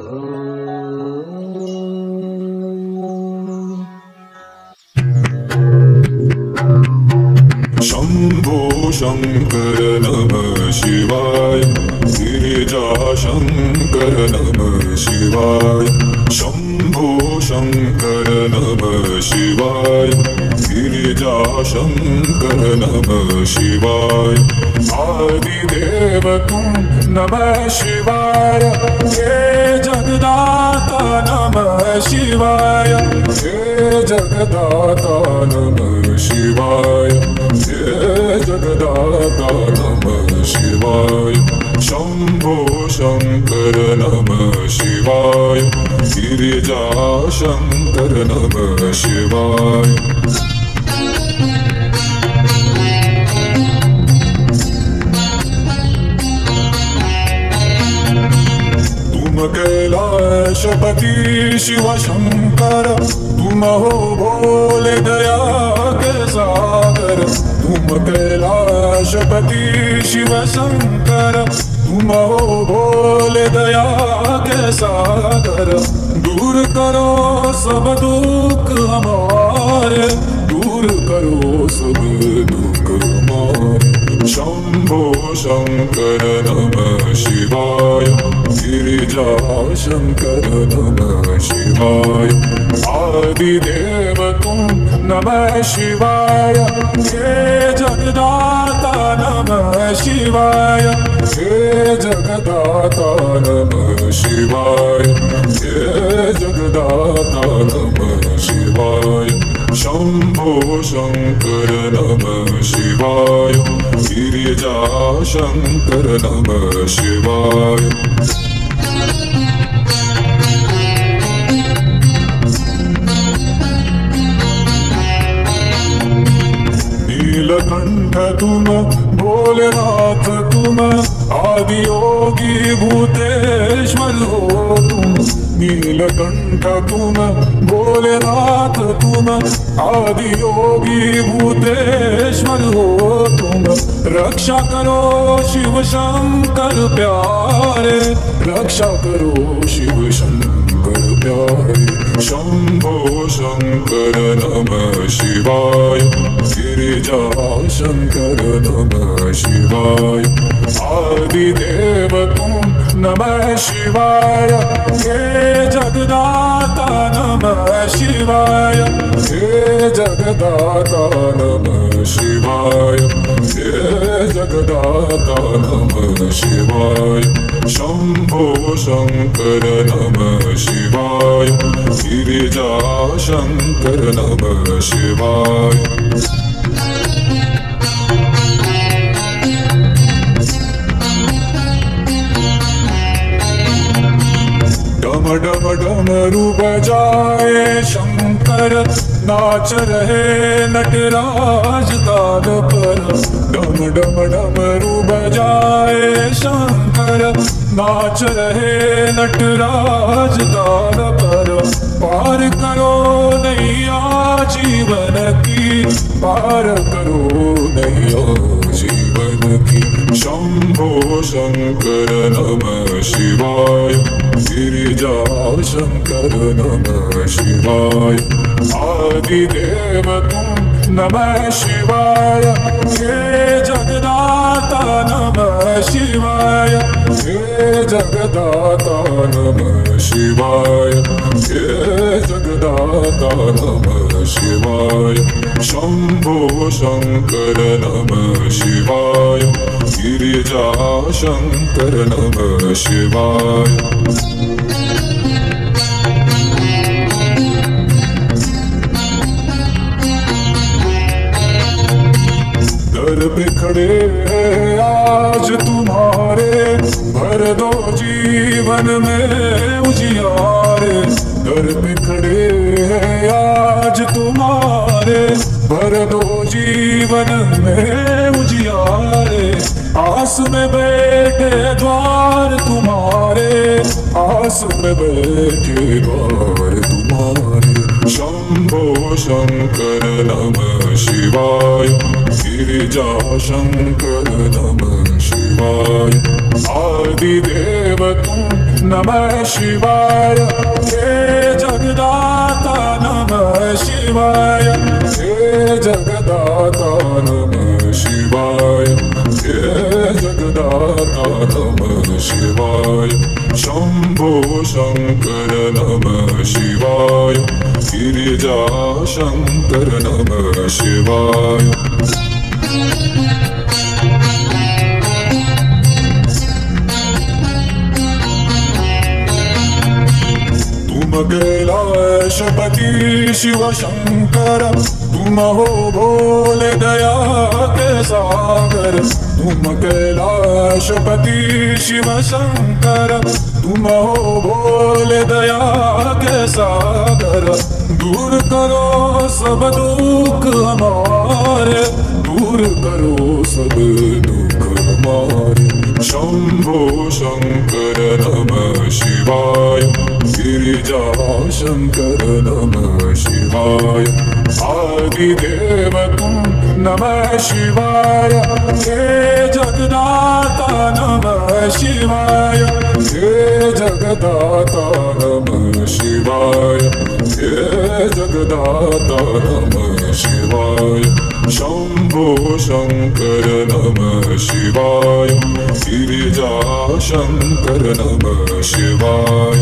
शंभो शंकर नमः शिवाय। गिरिजा शंकर नमः शिवाय। शंभो शंकर नमः शिवाय। गिरिजा शंकर नमः शिवाय। आदिदेव तुम नमः शिवाय। हे जगदाता नमः शिवाय। हे जगदाता नमः शिवाय। हे जगदाता नमः शिवाय। शंभो शंकर नमः शिवाय। गिरिजा शंकर नमः शिवाय। तुम कैलाशपति शिव शंकर। तुम हो भोले दया के सागर। तुम कैलाशपति शिव शंकर। तुम हो भोले दया के सागर। दूर करो सब दुख हमारे। दूर करो सब दुख हमारे। शंभो शंकर नमः शिवाय। गिरिजा शंकर नमः शिवाय। आदिदेव तुम नमः शिवाय। हे जगदाता नमः शिवाय। हे जगदाता नमः शिवाय। हे जगदाता नमः शिवाय। शंभो शंकर नमः शिवाय। गिरिजा शंकर नमः शिवाय। नीलकंठ तुम भोलेनाथ तुम। आदियोगी भूतेश्वर हो तुम। नीलकंठ तुम भोलेनाथ तुम। आदियोगी भूतेश्वर हो तुम। रक्षा करो शिव शंकर प्यारे। रक्षा करो शिव शंकर प्यारे। शंभो शंकर नमः शिवाय। गिरिजा शंकर नमः शिवाय। आदिदेव तुम नमः शिवाय। हे जगदाता नमः शिवाय। हे जगदाता नमः शिवाय। हे जगदाता नमः शिवाय। शंभो शंकर नमः शिवाय। गिरिजा शंकर नमः शिवाय। डम डम डमरू बजाए शंकर। नाच रहे नटराज ताल पर। डम डम डमरू बजाए शंकर। नाच रहे नटराज ताल पर। पार करो नैया जीवन की। पार करो नैया जीवन की। शंभो शंकर नमः शिवाय। गिरिजा शंकर नमः शिवाय। आदिदेव तुम नमः शिवाय। हे जगदाता नमः शिवाय। हे जगदाता नमः शिवाय। हे जगदाता नमः शिवाय। शंभो शंकर नमः शिवाय। गिरिजा शंकर नमः शिवाय। दर पे खड़े हैं आज तुम्हारे। भर दो जीवन में उजियारे। दर पे खड़े हैं आज तुम्हारे। भर दो जीवन में उजियारे। आस में बैठे द्वार तुम्हारे। आस में बैठे द्वार तुम्हारे। शंभो शंकर नमः शिवाय। गिरिजा शंकर नमः शिवाय। आदिदेव तुम नमः शिवाय। हे जगदाता नमः शिवाय, हे जगदाता नमः शिवाय, हे जगदाता नमः शिवाय। शंभो शंकर नमः शिवाय, गिरिजा शंकर नमः शिवाय। तुम कैलाशपति शिव शंकर, तुम हो भोले दया के सागर। तुम कैलाशपति शिव शंकर, तुम हो भोले दया के सागर। दूर करो सब दुख हमारे, दूर करो सब दुख हमारे। शंभो शंकर नमः शिवाय, गिरिजा शंकर नमः शिवाय। आदिदेव तुम नमः शिवाय, हे जगदाता नमः शिवाय, हे जगदाता नमः शिवाय, हे जगदाता नमः शिवाय। शंभो शंकर नमः शिवाय, गिरिजा शंकर नमः शिवाय।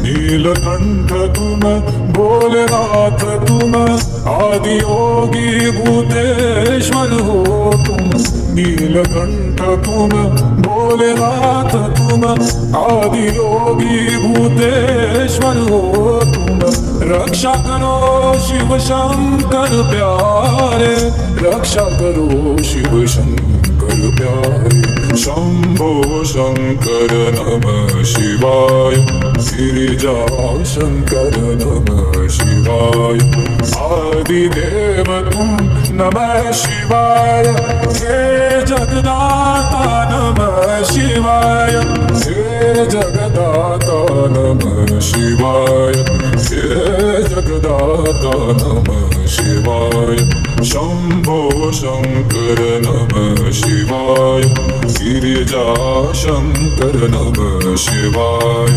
नीलकंठ तुम, भोलेनाथ तुम, आदि योगी भूतेश्वर हो तुम। नीलकंठ तुम, भोलेनाथ तुम, आदि योगी भूतेश्वर हो तुम। रक्षा करो शिव शंकर प्यारे, रक्षा करो शिव शंकर प्यारे। शंभो शंकर नमः शिवाय, गिरिजा शंकर नमः शिवाय। आदिदेव तुम नमः शिवाय, हे जगदाता नमः शिवाय, हे जगदाता नमः शिवाय, हे जगदाता नमः शिवाय। शंभो शंकर नमः शिवाय, गिरिजा शंकर नमः शिवाय।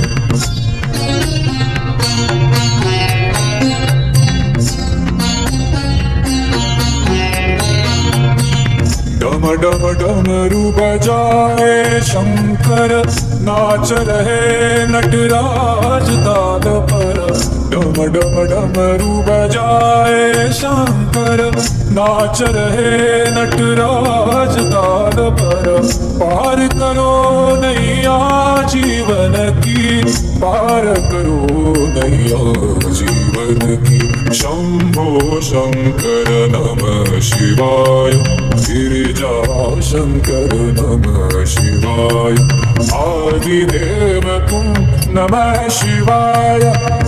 डम डम डमरू बजाए शंकर, नाच रहे नटराज ताल पर। डम डम डमरू बजाए शंकर, नाच रहे नटराज ताल पर। पार करो नैया जीवन की, पार करो नैया जीवन की। शंभो शंकर नमः शिवाय, गिरिजा शंकर नमः शिवाय। आदिदेव तुम नमः शिवाय,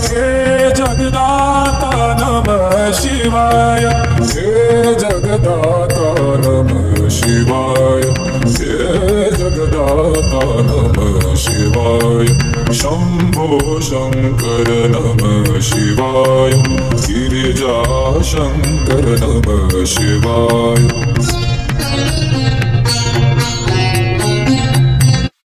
हे जगदाता नमः शिवाय, हे जगदाता नमः शिवाय, हे जगदाता नमः शिवाय। शंभो शंकर नमः शिवाय, गिरिजा शंकर नमः शिवाय।